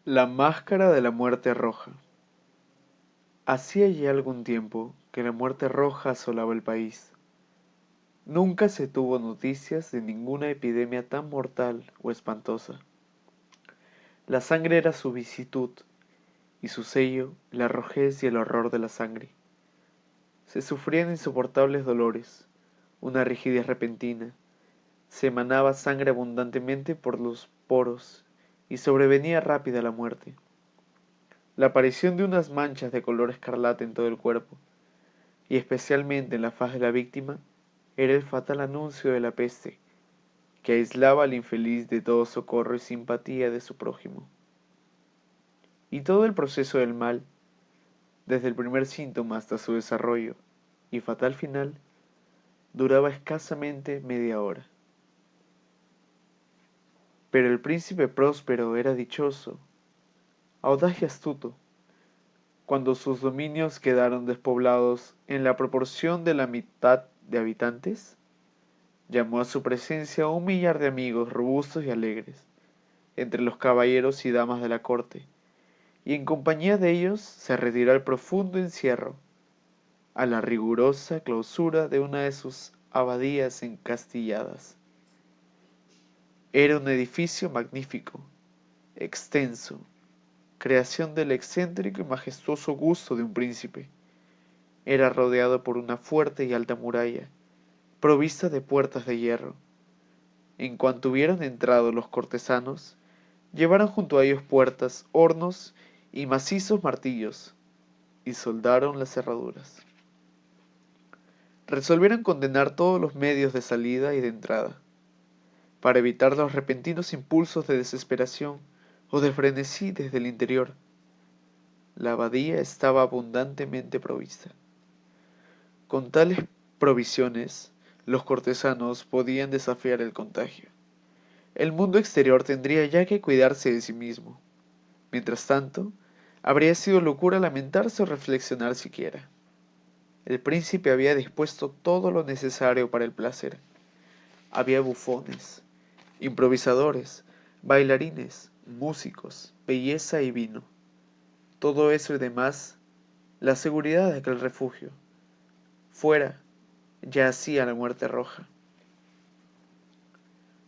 La máscara de la muerte roja. Hacía ya algún tiempo que la muerte roja asolaba el país. Nunca se tuvo noticias de ninguna epidemia tan mortal o espantosa. La sangre era su visitud, y su sello la rojez y el horror de la sangre. Se sufrían insoportables dolores, una rigidez repentina, se emanaba sangre abundantemente por los poros, y sobrevenía rápida la muerte. La aparición de unas manchas de color escarlata en todo el cuerpo, y especialmente en la faz de la víctima, era el fatal anuncio de la peste, que aislaba al infeliz de todo socorro y simpatía de su prójimo. Y todo el proceso del mal, desde el primer síntoma hasta su desarrollo y fatal final, duraba escasamente media hora. Pero el príncipe próspero era dichoso, audaz y astuto. Cuando sus dominios quedaron despoblados en la proporción de la mitad de habitantes, llamó a su presencia a 1 millar de amigos robustos y alegres, entre los caballeros y damas de la corte, y en compañía de ellos se retiró al profundo encierro, a la rigurosa clausura de una de sus abadías encastilladas. Era un edificio magnífico, extenso, creación del excéntrico y majestuoso gusto de un príncipe. Era rodeado por una fuerte y alta muralla, provista de puertas de hierro. En cuanto hubieron entrado los cortesanos, llevaron junto a ellos puertas, hornos y macizos martillos, y soldaron las cerraduras. Resolvieron condenar todos los medios de salida y de entrada, para evitar los repentinos impulsos de desesperación o de frenesí desde el interior. La abadía estaba abundantemente provista. Con tales provisiones, los cortesanos podían desafiar el contagio. El mundo exterior tendría ya que cuidarse de sí mismo. Mientras tanto, habría sido locura lamentarse o reflexionar siquiera. El príncipe había dispuesto todo lo necesario para el placer. Había bufones, improvisadores, bailarines, músicos, belleza y vino. Todo eso y demás, la seguridad de aquel refugio. Fuera, yacía la muerte roja.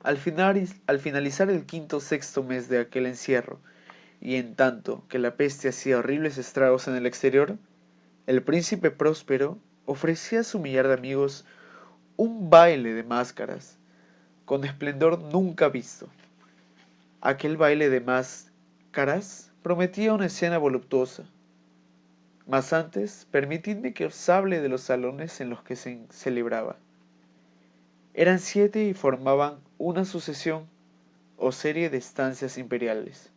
Al finalizar el quinto o sexto mes de aquel encierro, y en tanto que la peste hacía horribles estragos en el exterior, el príncipe próspero ofrecía a su millar de amigos un baile de máscaras, con esplendor nunca visto. Aquel baile de máscaras prometía una escena voluptuosa. Mas antes, permitidme que os hable de los salones en los que se celebraba. Eran 7 y formaban una sucesión o serie de estancias imperiales.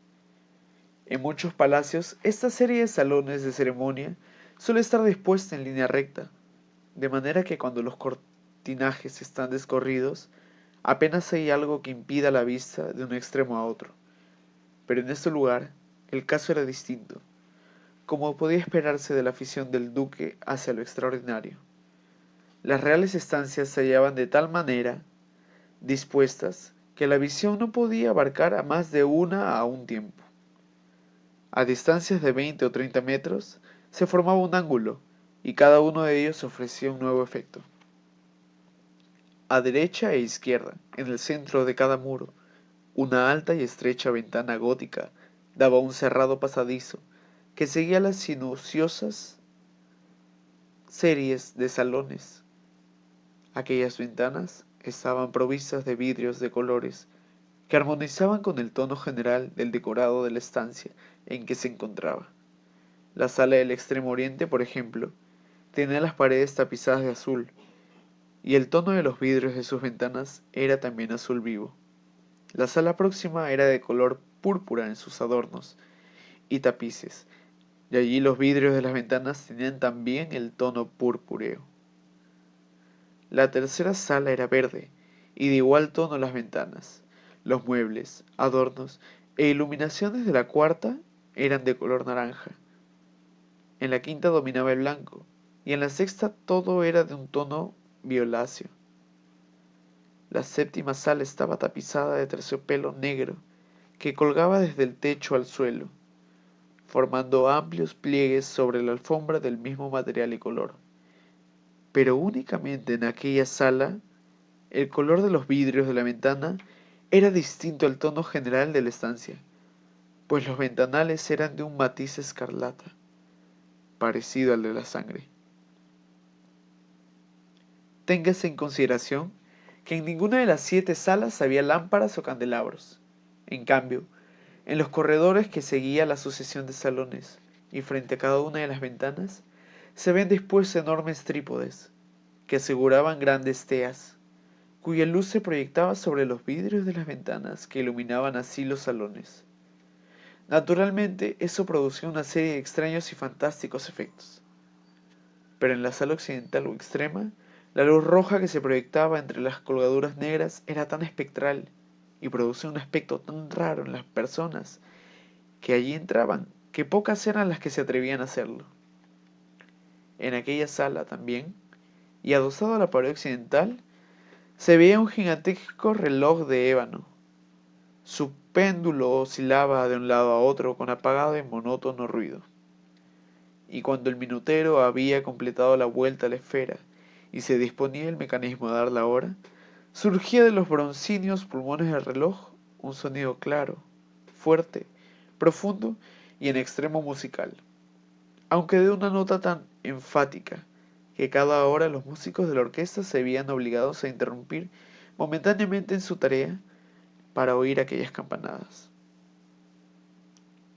En muchos palacios, esta serie de salones de ceremonia suele estar dispuesta en línea recta, de manera que cuando los cortinajes están descorridos, apenas hay algo que impida la vista de un extremo a otro. Pero en este lugar, el caso era distinto, como podía esperarse de la afición del duque hacia lo extraordinario. Las reales estancias se hallaban de tal manera dispuestas que la visión no podía abarcar a más de una a un tiempo. A distancias de 20 o 30 metros se formaba un ángulo, y cada uno de ellos ofrecía un nuevo efecto. A derecha e izquierda, en el centro de cada muro, una alta y estrecha ventana gótica daba a un cerrado pasadizo que seguía las sinuosas series de salones. Aquellas ventanas estaban provistas de vidrios de colores que armonizaban con el tono general del decorado de la estancia en que se encontraba. La sala del extremo oriente, por ejemplo, tenía las paredes tapizadas de azul, y el tono de los vidrios de sus ventanas era también azul vivo. La sala próxima era de color púrpura en sus adornos y tapices, y allí los vidrios de las ventanas tenían también el tono purpúreo. La tercera sala era verde, y de igual tono las ventanas. Los muebles, adornos e iluminaciones de la cuarta eran de color naranja. En la quinta dominaba el blanco, y en la sexta todo era de un tono violáceo. La séptima sala estaba tapizada de terciopelo negro, que colgaba desde el techo al suelo, formando amplios pliegues sobre la alfombra del mismo material y color. Pero únicamente en aquella sala, el color de los vidrios de la ventana era distinto al tono general de la estancia, pues los ventanales eran de un matiz escarlata, parecido al de la sangre. Téngase en consideración que en ninguna de las 7 salas había lámparas o candelabros. En cambio, en los corredores que seguía la sucesión de salones y frente a cada una de las ventanas, se ven dispuestos enormes trípodes que aseguraban grandes teas, cuya luz se proyectaba sobre los vidrios de las ventanas que iluminaban así los salones. Naturalmente, eso producía una serie de extraños y fantásticos efectos. Pero en la sala occidental o extrema, la luz roja que se proyectaba entre las colgaduras negras era tan espectral y producía un aspecto tan raro en las personas que allí entraban, que pocas eran las que se atrevían a hacerlo. En aquella sala también, y adosado a la pared occidental, se veía un gigantesco reloj de ébano. Su péndulo oscilaba de un lado a otro con apagado y monótono ruido. Y cuando el minutero había completado la vuelta a la esfera y se disponía el mecanismo a dar la hora, surgía de los broncíneos pulmones del reloj un sonido claro, fuerte, profundo y en extremo musical, aunque de una nota tan enfática que cada hora los músicos de la orquesta se veían obligados a interrumpir momentáneamente en su tarea para oír aquellas campanadas.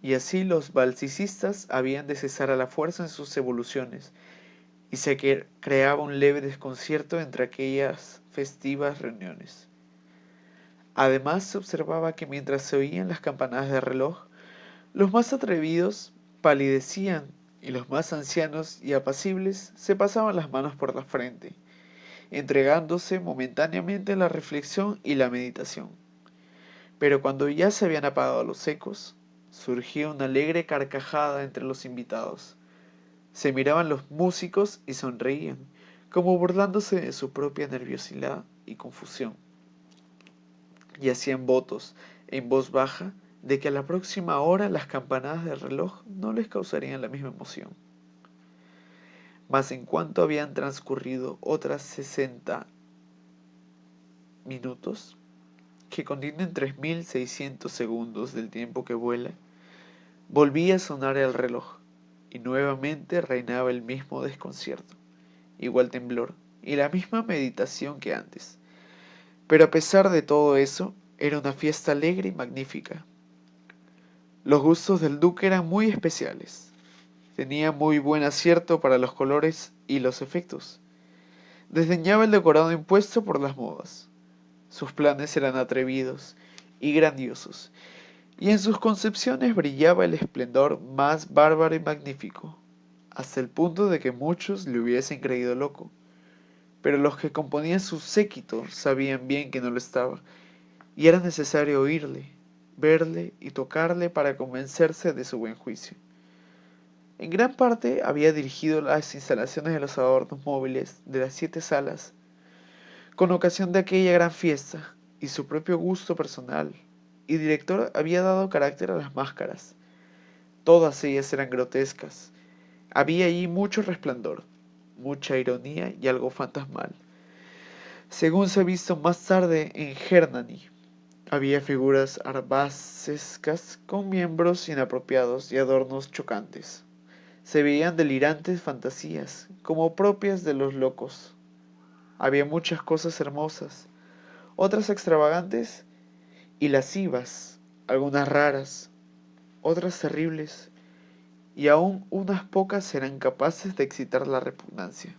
Y así los valsicistas habían de cesar a la fuerza en sus evoluciones, y se creaba un leve desconcierto entre aquellas festivas reuniones. Además se observaba que mientras se oían las campanadas de reloj, los más atrevidos palidecían y los más ancianos y apacibles se pasaban las manos por la frente, entregándose momentáneamente a la reflexión y la meditación. Pero cuando ya se habían apagado los ecos, surgía una alegre carcajada entre los invitados. Se miraban los músicos y sonreían, como burlándose de su propia nerviosidad y confusión, y hacían votos, en voz baja, de que a la próxima hora las campanadas del reloj no les causarían la misma emoción. Mas en cuanto habían transcurrido otras 60 minutos, que contienen 3600 segundos del tiempo que vuela, volvía a sonar el reloj, y nuevamente reinaba el mismo desconcierto, igual temblor, y la misma meditación que antes. Pero a pesar de todo eso, era una fiesta alegre y magnífica. Los gustos del duque eran muy especiales. Tenía muy buen acierto para los colores y los efectos. Desdeñaba el decorado impuesto por las modas. Sus planes eran atrevidos y grandiosos, y en sus concepciones brillaba el esplendor más bárbaro y magnífico, hasta el punto de que muchos le hubiesen creído loco. Pero los que componían su séquito sabían bien que no lo estaba, y era necesario oírle, verle y tocarle para convencerse de su buen juicio. En gran parte había dirigido las instalaciones de los adornos móviles de las 7 salas con ocasión de aquella gran fiesta, y su propio gusto personal y director había dado carácter a las máscaras. Todas ellas eran grotescas. Había allí mucho resplandor, mucha ironía y algo fantasmal, según se ha visto más tarde en Hernani. Había figuras arbacescas con miembros inapropiados y adornos chocantes. Se veían delirantes fantasías, como propias de los locos. Había muchas cosas hermosas, otras extravagantes y lascivas, algunas raras, otras terribles, y aún unas pocas eran capaces de excitar la repugnancia.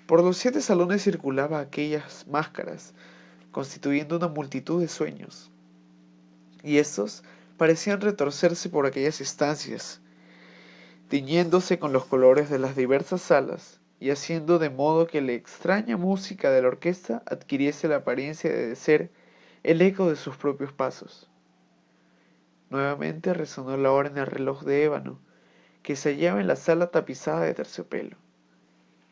Por los 7 salones circulaba aquellas máscaras, constituyendo una multitud de sueños, y estos parecían retorcerse por aquellas estancias, tiñéndose con los colores de las diversas salas, y haciendo de modo que la extraña música de la orquesta adquiriese la apariencia de ser el eco de sus propios pasos. Nuevamente resonó la hora en el reloj de ébano, que se hallaba en la sala tapizada de terciopelo.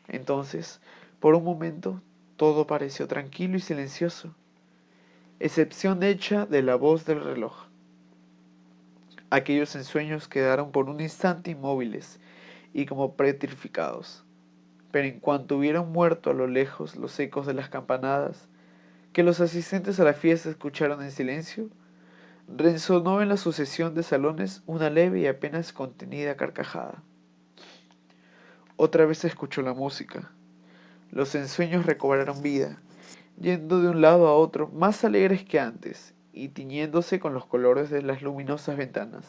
Entonces, por un momento, todo pareció tranquilo y silencioso, excepción hecha de la voz del reloj. Aquellos ensueños quedaron por un instante inmóviles y como petrificados, pero en cuanto hubieron muerto a lo lejos los ecos de las campanadas, que los asistentes a la fiesta escucharon en silencio, resonó en la sucesión de salones una leve y apenas contenida carcajada. Otra vez se escuchó la música. Los ensueños recobraron vida, yendo de un lado a otro más alegres que antes, y tiñéndose con los colores de las luminosas ventanas,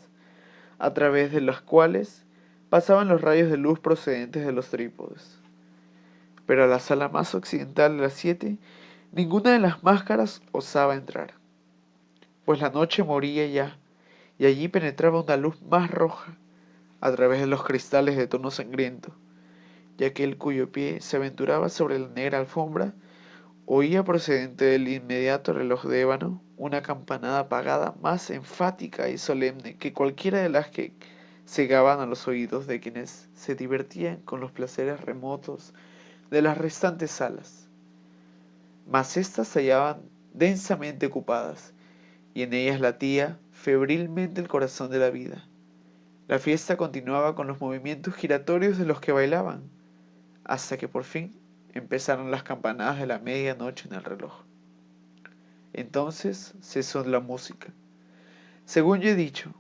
a través de las cuales pasaban los rayos de luz procedentes de los trípodes. Pero a la sala más occidental de las 7, ninguna de las máscaras osaba entrar, pues la noche moría ya, y allí penetraba una luz más roja, a través de los cristales de tono sangriento, y aquel cuyo pie se aventuraba sobre la negra alfombra oía procedente del inmediato reloj de ébano una campanada apagada más enfática y solemne que cualquiera de las que cegaban a los oídos de quienes se divertían con los placeres remotos de las restantes salas. Mas éstas se hallaban densamente ocupadas, y en ellas latía febrilmente el corazón de la vida. La fiesta continuaba con los movimientos giratorios de los que bailaban, hasta que por fin empezaron las campanadas de la medianoche en el reloj. Entonces cesó la música. Según ya he dicho,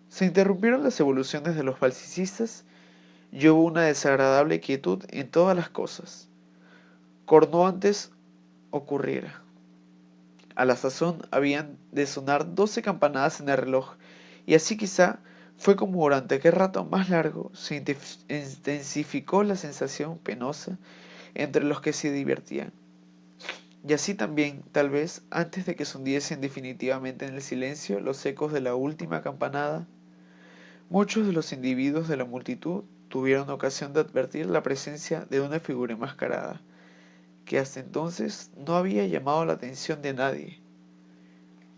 se interrumpieron las evoluciones de los valsicistas y hubo una desagradable quietud en todas las cosas. Corno antes ocurriera. A la sazón habían de sonar 12 campanadas en el reloj, y así quizá fue como durante aquel rato más largo se intensificó la sensación penosa entre los que se divertían. Y así también, tal vez, antes de que se hundiesen definitivamente en el silencio los ecos de la última campanada, muchos de los individuos de la multitud tuvieron ocasión de advertir la presencia de una figura enmascarada, que hasta entonces no había llamado la atención de nadie.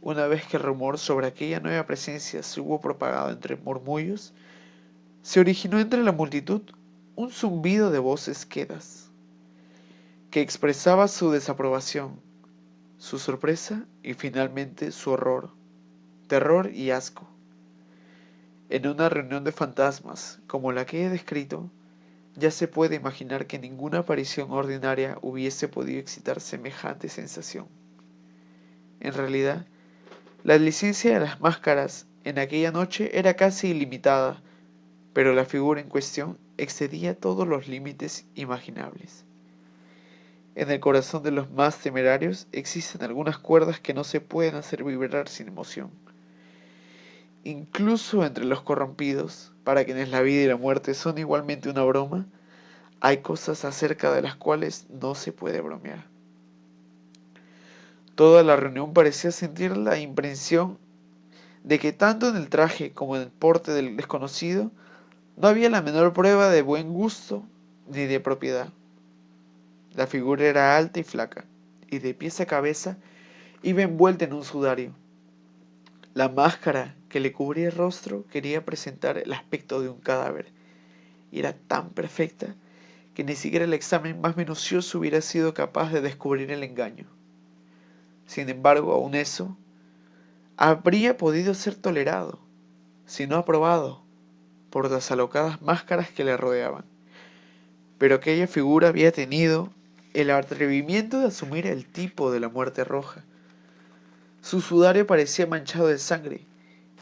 Una vez que el rumor sobre aquella nueva presencia se hubo propagado entre murmullos, se originó entre la multitud un zumbido de voces quedas, que expresaba su desaprobación, su sorpresa y finalmente su horror, terror y asco. En una reunión de fantasmas como la que he descrito, ya se puede imaginar que ninguna aparición ordinaria hubiese podido excitar semejante sensación. En realidad, la licencia de las máscaras en aquella noche era casi ilimitada, pero la figura en cuestión excedía todos los límites imaginables. En el corazón de los más temerarios existen algunas cuerdas que no se pueden hacer vibrar sin emoción. Incluso entre los corrompidos, para quienes la vida y la muerte son igualmente una broma, hay cosas acerca de las cuales no se puede bromear. Toda la reunión parecía sentir la impresión de que tanto en el traje como en el porte del desconocido no había la menor prueba de buen gusto ni de propiedad. La figura era alta y flaca, y de pies a cabeza iba envuelta en un sudario. La máscara que le cubría el rostro quería presentar el aspecto de un cadáver, y era tan perfecta que ni siquiera el examen más minucioso hubiera sido capaz de descubrir el engaño. Sin embargo, aun eso habría podido ser tolerado, si no aprobado, por las alocadas máscaras que le rodeaban. Pero aquella figura había tenido el atrevimiento de asumir el tipo de la muerte roja. Su sudario parecía manchado de sangre,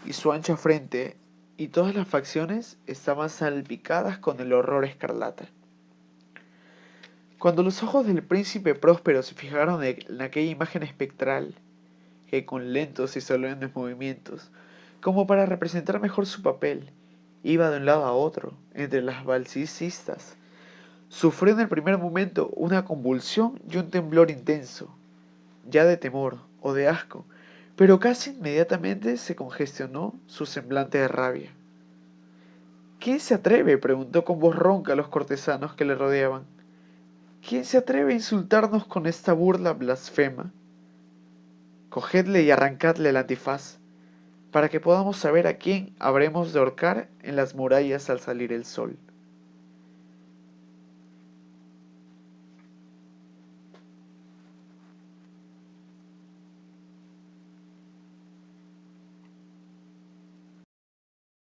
y su ancha frente y todas las facciones estaban salpicadas con el horror escarlata. Cuando los ojos del príncipe próspero se fijaron en aquella imagen espectral, que con lentos y solemnes movimientos, como para representar mejor su papel, iba de un lado a otro, entre las valsicistas, sufrió en el primer momento una convulsión y un temblor intenso, ya de temor o de asco, pero casi inmediatamente se congestionó su semblante de rabia. ¿Quién se atreve? Preguntó con voz ronca a los cortesanos que le rodeaban. ¿Quién se atreve a insultarnos con esta burla blasfema? Cogedle y arrancadle el antifaz, para que podamos saber a quién habremos de ahorcar en las murallas al salir el sol.